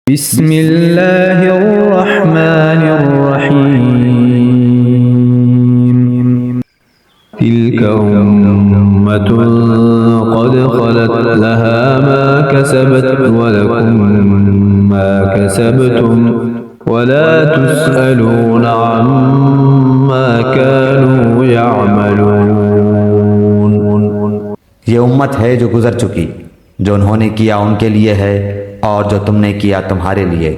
बिस्मिल्लाहिर्रहमानिर्रहीम। तिल्क उम्मतुन क़द ख़लत लहा मा कसबत व लकुम मा कसबतुम व ला तुस्अलूना अम्मा कानू यअमलून। ये उम्मत है जो गुजर चुकी, जो उन्होंने किया उनके लिए है और जो तुमने किया तुम्हारे लिए।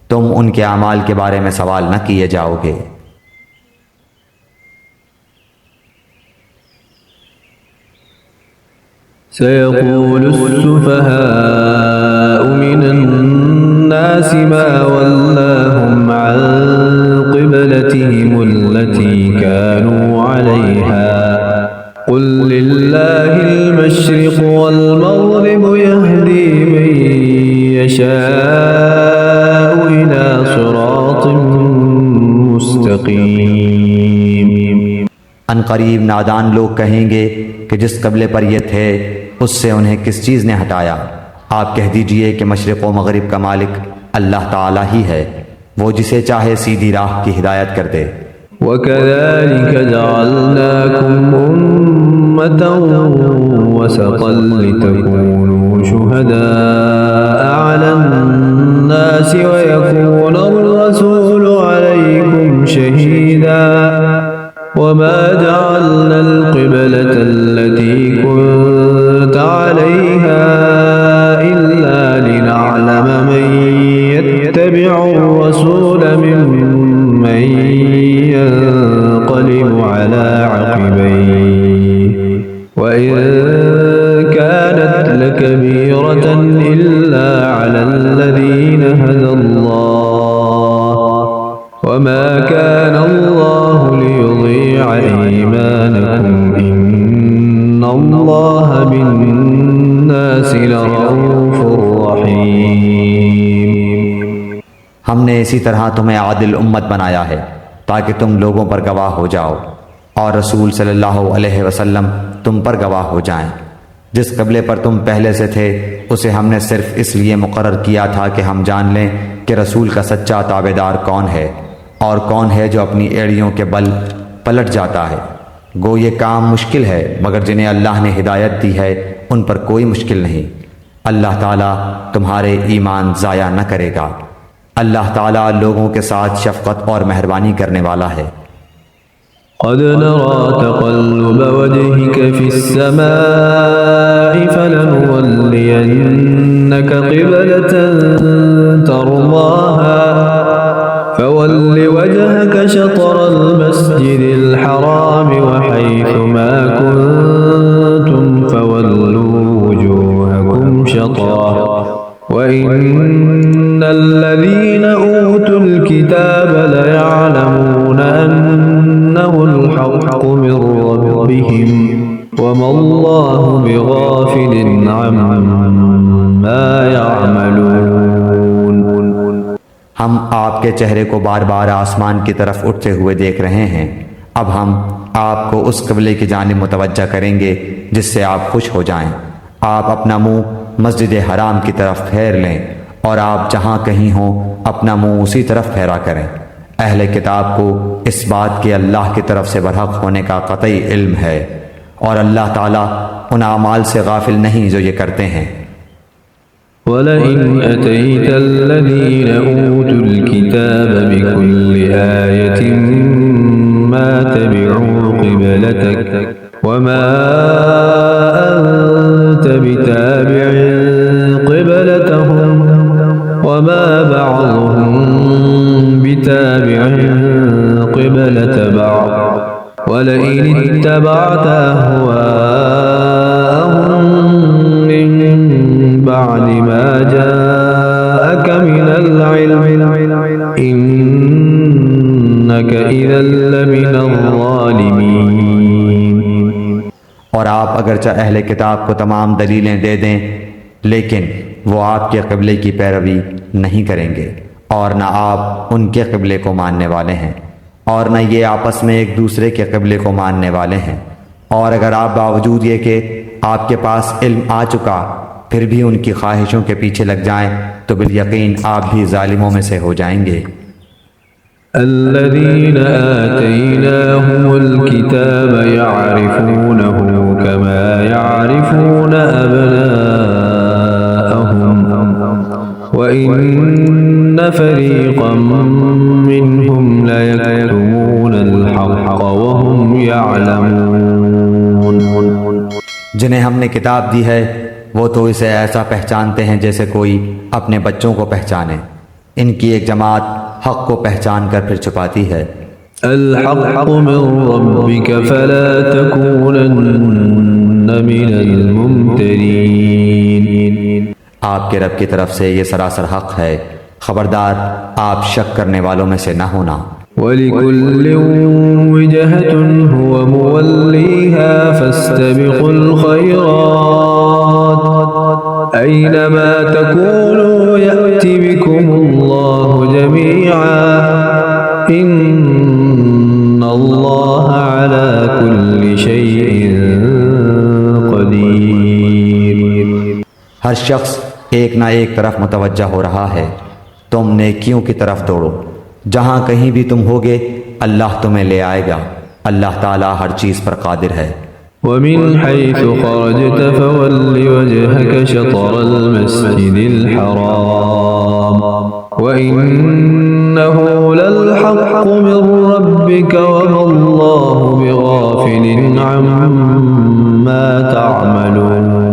तुम उनके अमाल के बारे में सवाल न किए जाओगे। सयक़ूलुस्सुफ़हाअु मिनन्नासि मा वल्लाहुम अन क़िबलतिहिमुल्लती कानू अलैहा क़ुल लिल्लाहिल मशरिक़ु वल मग़रिबु यहदी मन यशाअु इला सिरातिम मुस्तक़ीम। अनकरीब नादान लोग कहेंगे कि जिस कबले पर ये थे उससे उन्हें किस चीज़ ने हटाया। आप कह दीजिए कि मशरिक़ व मग़रिब का मालिक अल्लाह ताला ही है, वो जिसे चाहे सीधी राह की हिदायत कर दे। वकज़ालिक जअलनाकुम उम्मतन वसतन लितकूनू शुहदाअ अलन्नासि व यकूनर रसूलु अलैकुम शहीदा वमा जअलनल क़िबलतल्लती कुन्त अलैहा इल्ला लिनअलम मन यत्तबिउर रसूल मिम्मन यन्क़लिबु अला अक़बैहि व इन कानत लकबीरतन इल्ला अलल्लज़ीना हदल्लाह वमा कान अल्लाहु लियुज़ीअ ईमानकुम इन्नल्लाह बिन्नासि लरऊफ़ुर रहीम। हमने इसी तरह तुम्हें आदिल उम्मत बनाया है ताकि तुम लोगों पर गवाह हो जाओ और रसूल सल्लल्लाहु अलैहि वसल्लम तुम पर गवाह हो जाएं। जिस कबले पर तुम पहले से थे उसे हमने सिर्फ इसलिए मुकर्रर किया था कि हम जान लें कि रसूल का सच्चा ताबेदार कौन है और कौन है जो अपनी एड़ियों के बल पलट जाता है। गो ये काम मुश्किल है, मगर जिन्हें अल्लाह ने हिदायत दी है उन पर कोई मुश्किल नहीं। अल्लाह ताला तुम्हारे ईमान ज़ाया न करेगा। अल्लाह ताला लोगों के साथ शफ़क़त और मेहरबानी करने वाला है। क़द नरा तक़ल्लुब वजहिक फ़िस्समाइ फ़लनुवल्लियन्नक क़िबलतन तर्ज़ाहा फ़वल्लि वजहक शत्रल मस्जिदिल हराम व हैथुमा कुन्तुम फ़वल्लू वुजूहकुम शत्रह व इन्नल्लज़ीना ऊतुल किताब लयअलमून अन्नहुल हक़्क़ु मिन रब्बिहिम वमल्लाहु बिग़ाफ़िलिन अम्मा यअमलून। हम आपके चेहरे को बार बार आसमान की तरफ उठते हुए देख रहे हैं। अब हम आपको उस क़िबले की जानिब मुतवज्जा करेंगे जिससे आप खुश हो जाएं। आप अपना मुंह मस्जिद हराम की तरफ फेर लें और आप जहां कहीं हों अपना मुंह उसी तरफ फेरा करें। अहले किताब को इस बात के अल्लाह की तरफ से बरहक होने का क़तई इल्म है और अल्लाह ताला उन अमाल से गाफिल नहीं जो ये करते हैं। वलइन अतैतल्लज़ीन ऊतुल किताब बिकुल्लि आयतिन मा तबिउ क़िबलतक वमा अंत बिताबिइन क़िबलतहुम वमा बअदुहुम बिताबिइन क़िबलत बअद वलइन इत्तबअत अहवाअहुम मिन बअद मा जाअक मिनल इल्म इन्नक इज़न लमिनज़ ज़ालिमीन। और आप अगरचे अहले किताब को तमाम दलीलें दे दें लेकिन वो आपके क़िबले की पैरवी नहीं करेंगे और न आप उनके क़िबले को मानने वाले हैं और न ये आपस में एक दूसरे के क़िबले को मानने वाले हैं। और अगर आप बावजूद ये कि आपके पास इल्म आ चुका फिर भी उनकी ख्वाहिशों के पीछे लग जाएं तो बिलयकीन आप भी जालिमों में से हो जाएंगे। الذين آتيناهم الكتاب يعرفونه كما يعرفون أبناءهم وإن فريقا منهم ليكتمون الحق وهم يعلمون। जिन्हें हमने किताब दी है वो तो इसे ऐसा पहचानते हैं जैसे कोई अपने बच्चों को पहचाने। इनकी एक जमात हक को पहचान कर फिर छुपाती है। الحق من ربك فلا تكونن من الممترين। आपके रब की तरफ से ये सरासर हक है, खबरदार आप शक करने वालों में से न होना। ولكل وجهة هو موليها فاستبقوا الخيرات أينما تكونوا يأت بكم الله جميعا إن الله على كل شيء قدير। हर शख्स एक ना एक तरफ मुतवज्जा हो रहा है, तुम नेकियों की तरफ दौड़ो। जहाँ कहीं भी तुम होगे अल्लाह तुम्हें ले आएगा। अल्लाह ताला हर चीज़ पर कादिर है। ومن حيث خرجت فول وجهك شطر المسجد الحرام وإنه للحق من ربك وما الله بغافل عما تعملون।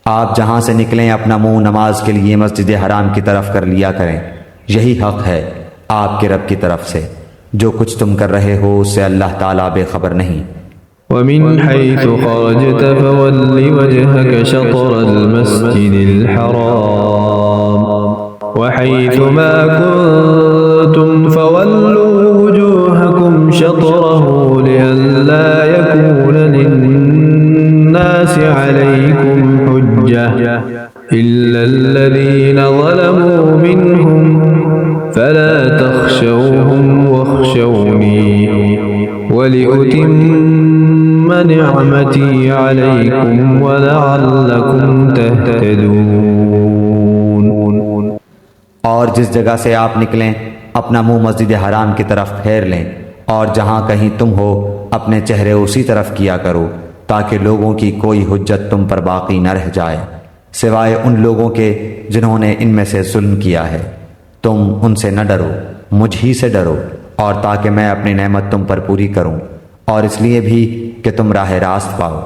आप जहाँ से निकलें अपना मुंह नमाज के लिए मस्जिद हराम की तरफ कर लिया करें, यही हक है आपके रब की तरफ से। जो कुछ तुम कर रहे हो उससे अल्लाह ताला बेखबर नहीं। ومن حيث خرجت فول وجهك شطر المسجد الحرام وحيث ما كنتم فولوا وجوهكم شطره لئلا يكون للناس عليكم حجة إلا الذين ظلموا منهم فلا تخشوهم واخشوني ولأتم نعمتي عليكم ولعلكم تهتدون। और जिस जगह से आप निकलें अपना मुंह मस्जिद हराम की तरफ फेर लें और जहाँ कहीं तुम हो अपने चेहरे उसी तरफ किया करो ताकि लोगों की कोई हुज्जत तुम पर बाकी न रह जाए सिवाय उन लोगों के जिन्होंने इनमें से जुल्म किया है। तुम उनसे न डरो, मुझ ही से डरो, और ताकि मैं अपनी नेमत तुम पर पूरी करूं और इसलिए भी कि तुम राह रास्त पाओ।